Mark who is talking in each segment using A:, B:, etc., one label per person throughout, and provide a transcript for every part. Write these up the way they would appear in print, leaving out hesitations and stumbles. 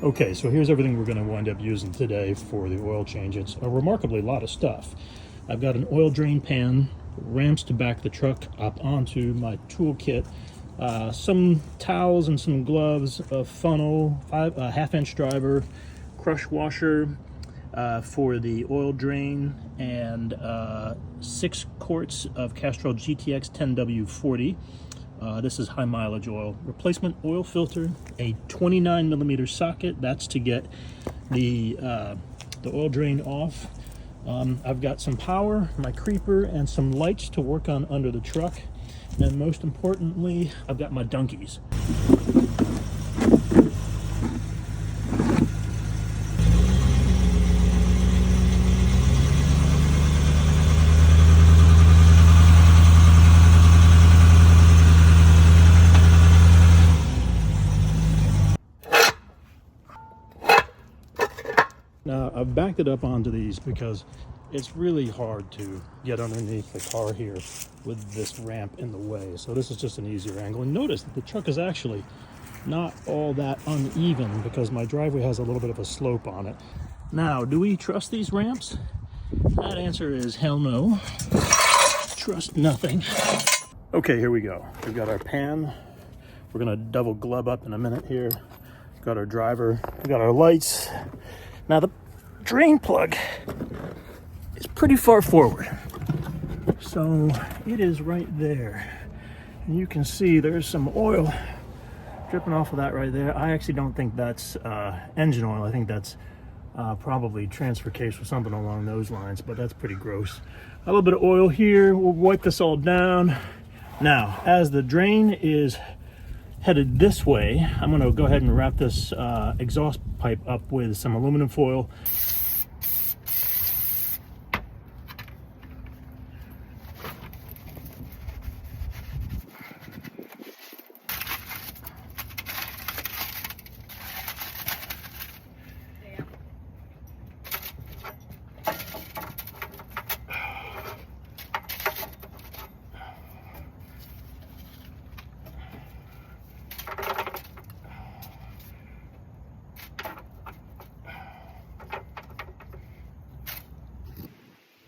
A: Okay, so here's everything we're going to wind up using today for the oil change. It's a remarkably lot of stuff. I've got an oil drain pan, ramps to back the truck up onto my toolkit, some towels and some gloves, a funnel, a half-inch driver, crush washer for the oil drain, and 6 quarts of Castrol GTX 10W40. This is high mileage oil. Replacement oil filter, a 29mm socket. That's to get the oil drain off. I've got some power, my creeper, and some lights to work on under the truck. And most importantly, I've got my donkeys. Now, I've backed it up onto these because it's really hard to get underneath the car here with this ramp in the way. So this is just an easier angle. And notice that the truck is actually not all that uneven because my driveway has a little bit of a slope on it. Now, do we trust these ramps? That answer is hell no. Trust nothing. Okay, here we go. We've got our pan. We're gonna double glove up in a minute here. We've got our driver, we've got our lights. Now the drain plug is pretty far forward, so it is right there. And you can see there's some oil dripping off of that right there. I actually don't think that's engine oil. I think that's probably transfer case or something along those lines, but that's pretty gross. A little bit of oil here. We'll wipe this all down. Now, as the drain is headed this way, I'm going to go ahead and wrap this exhaust pipe up with some aluminum foil.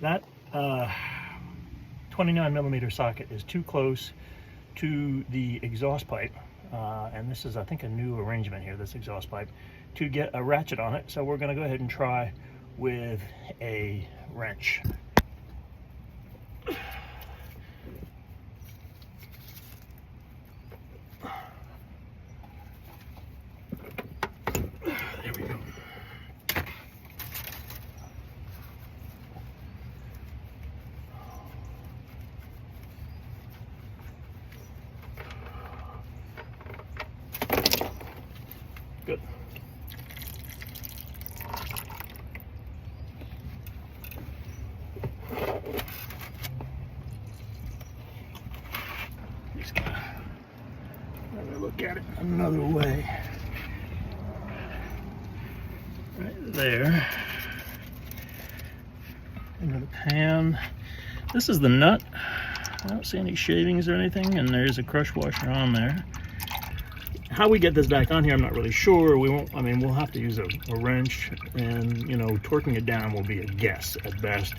A: That 29mm socket is too close to the exhaust pipe, and this is, I think, a new arrangement here, this exhaust pipe, to get a ratchet on it. So we're going to go ahead and try with a wrench. There we go. Good. Just gonna look at it another way. Right there. Into the pan. This is the nut. I don't see any shavings or anything, and there's a crush washer on there. How we get this back on here, I'm not really sure. We won't, I mean, we'll have to use a wrench, and, you know, torquing it down will be a guess at best.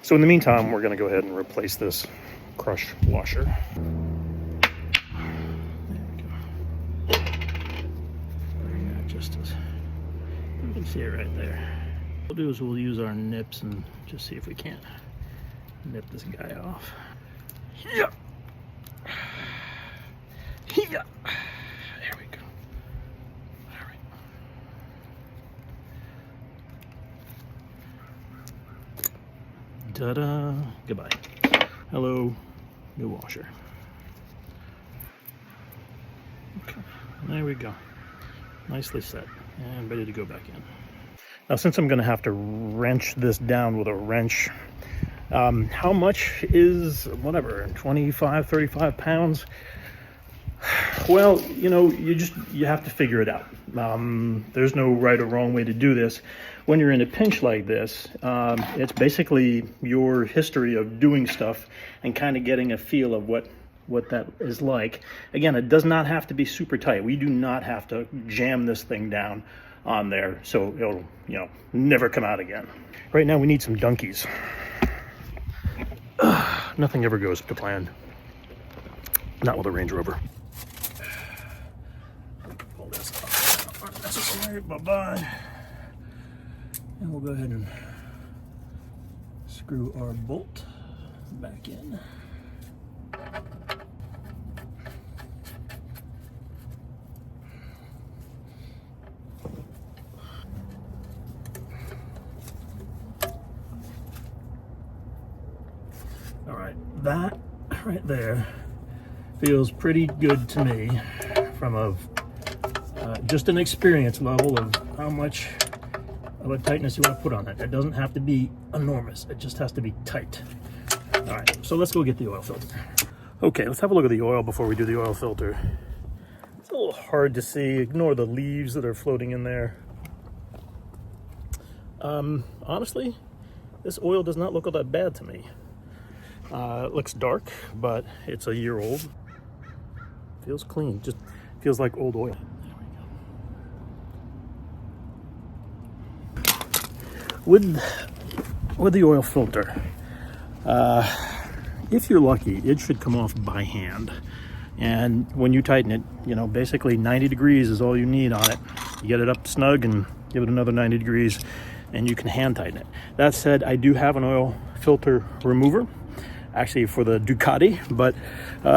A: So in the meantime, we're gonna go ahead and replace this crush washer. There we go. Yeah, just as, you can see it right there. What we'll do is we'll use our nips and just see if we can't nip this guy off. Yeah. Yeah. Ta-da! Goodbye. Hello, new washer. Okay, there we go. Nicely set and ready to go back in. Now, since I'm going to have to wrench this down with a wrench, how much is, whatever, 25, 35 pounds? Well, you know, you have to figure it out. There's no right or wrong way to do this. When you're in a pinch like this, it's basically your history of doing stuff and kind of getting a feel of what what that is like. Again, it does not have to be super tight. We do not have to jam this thing down on there so it'll, you know, never come out again. Right now we need some donkeys. Nothing ever goes to plan. Not with a Range Rover. Pull this off. Not necessary. Bye-bye. And we'll go ahead and screw our bolt back in. All right, that right there feels pretty good to me from a just an experience level of how much of a tightness you want to put on it. It doesn't have to be enormous, it just has to be tight. All right, so let's go get the oil filter. Okay, let's have a look at the oil before we do the oil filter. It's a little hard to see. Ignore the leaves that are floating in there. Honestly, this oil does not look all that bad to me. It looks dark, but it's a year old. Feels clean, just feels like old oil. With the oil filter, if you're lucky, it should come off by hand. And when you tighten it, you know, basically 90 degrees is all you need on it. You get it up snug and give it another 90 degrees and you can hand tighten it. That said, I do have an oil filter remover, actually for the Ducati, but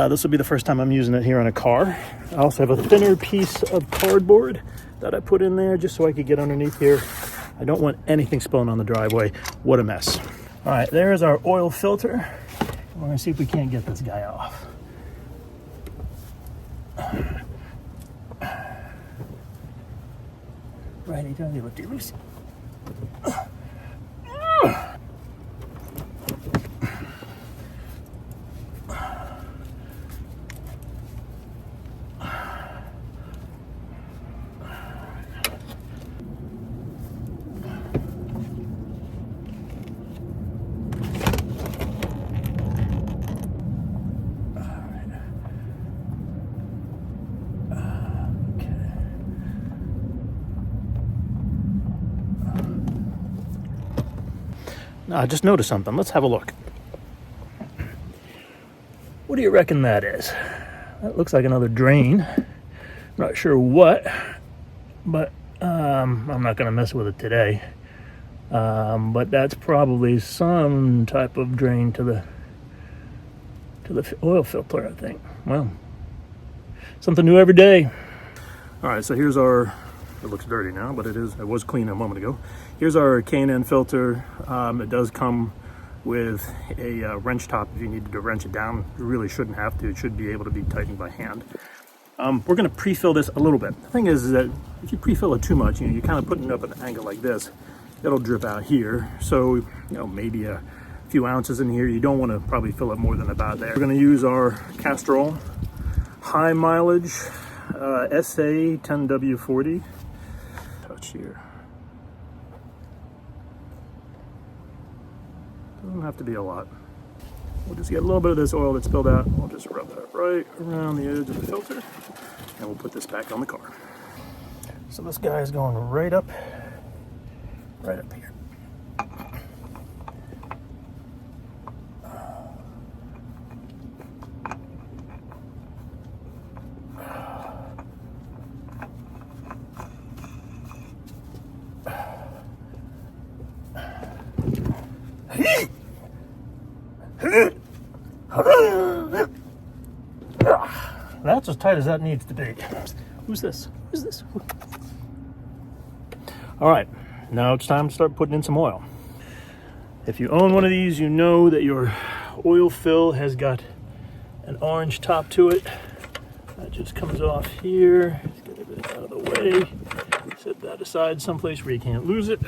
A: this will be the first time I'm using it here on a car. I also have a thinner piece of cardboard that I put in there just so I could get underneath here. I don't want anything spilling on the driveway. What a mess. All right, there's our oil filter. We're gonna see if we can't get this guy off. Righty tighty, lefty loosey. Now, I just noticed something. Let's have a look. What do you reckon that is? That looks like another drain. Not sure what, but I'm not going to mess with it today. But that's probably some type of drain to the oil filter, I think. Well, something new every day. All right, so here's our. It looks dirty now, but it was clean a moment ago. Here's our K&N filter. It does come with a wrench top if you needed to wrench it down. You really shouldn't have to. It should be able to be tightened by hand. We're going to pre-fill this a little bit. The thing is that if you pre-fill it too much, you know, you're kind of putting it up at an angle like this. It'll drip out here. So, you know, maybe a few ounces in here. You don't want to probably fill it more than about there. We're going to use our Castrol high mileage SA 10W40. Touch here. Doesn't have to be a lot. We'll just get a little bit of this oil that spilled out. We'll just rub that right around the edge of the filter, and we'll put this back on the car. So this guy is going right up here. That's as tight as that needs to be. Who's this? Who's this? All right, now it's time to start putting in some oil. If you own one of these, you know that your oil fill has got an orange top to it. That just comes off here. Let's get everything out of the way. Set that aside someplace where you can't lose it.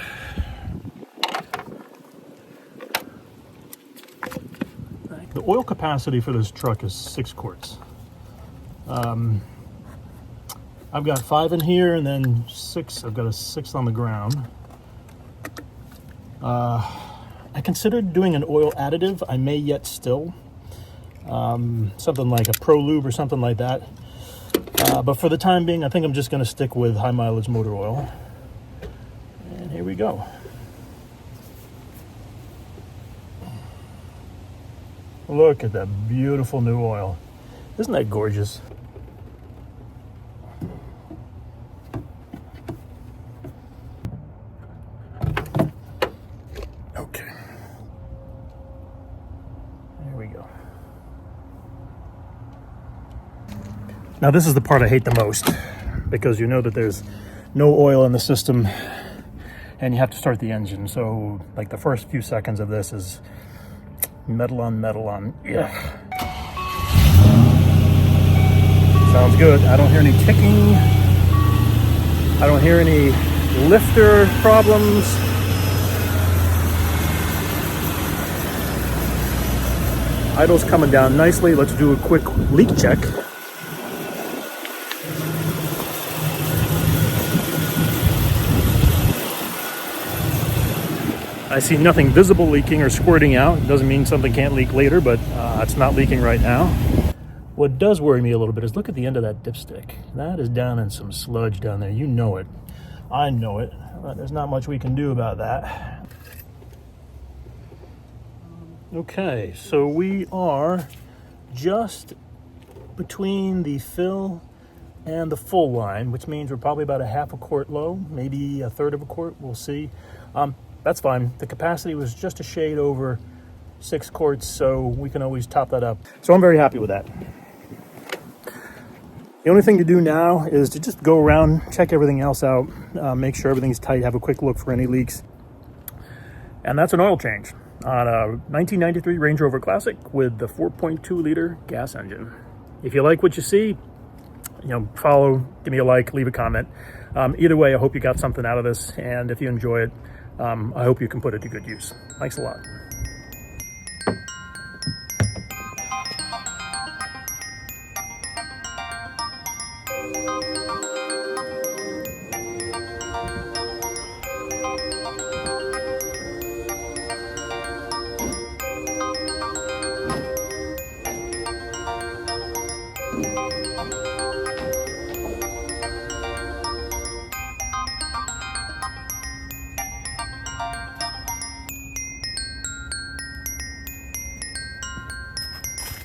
A: The oil capacity for this truck is 6 quarts. I've got 5 in here and then 6. I've got a 6th on the ground. I considered doing an oil additive. I may yet still. something like a Pro Lube or something like that. But for the time being, I think I'm just going to stick with high mileage motor oil. And here we go. Look at that beautiful new oil. Isn't that gorgeous? Okay. There we go. Now this is the part I hate the most, because you know that there's no oil in the system and you have to start the engine. So like the first few seconds of this is metal on metal on. Yeah. Sounds good. I don't hear any ticking. I don't hear any lifter problems. Idle's coming down nicely. Let's do a quick leak check. I see nothing visible leaking or squirting out. It doesn't mean something can't leak later, but it's not leaking right now. What does worry me a little bit is look at the end of that dipstick. That is down in some sludge down there. You know it. I know it. There's not much we can do about that. Okay, so we are just between the fill and the full line, which means we're probably about a half a quart low, maybe a third of a quart, we'll see. That's fine. The capacity was just a shade over 6 quarts, so we can always top that up. So I'm very happy with that. The only thing to do now is to just go around, check everything else out, make sure everything's tight, have a quick look for any leaks. And that's an oil change on a 1993 Range Rover Classic with the 4.2 liter gas engine. If you like what you see, follow, give me a like, leave a comment. Either way, I hope you got something out of this, and if you enjoy it, I hope you can put it to good use. Thanks a lot.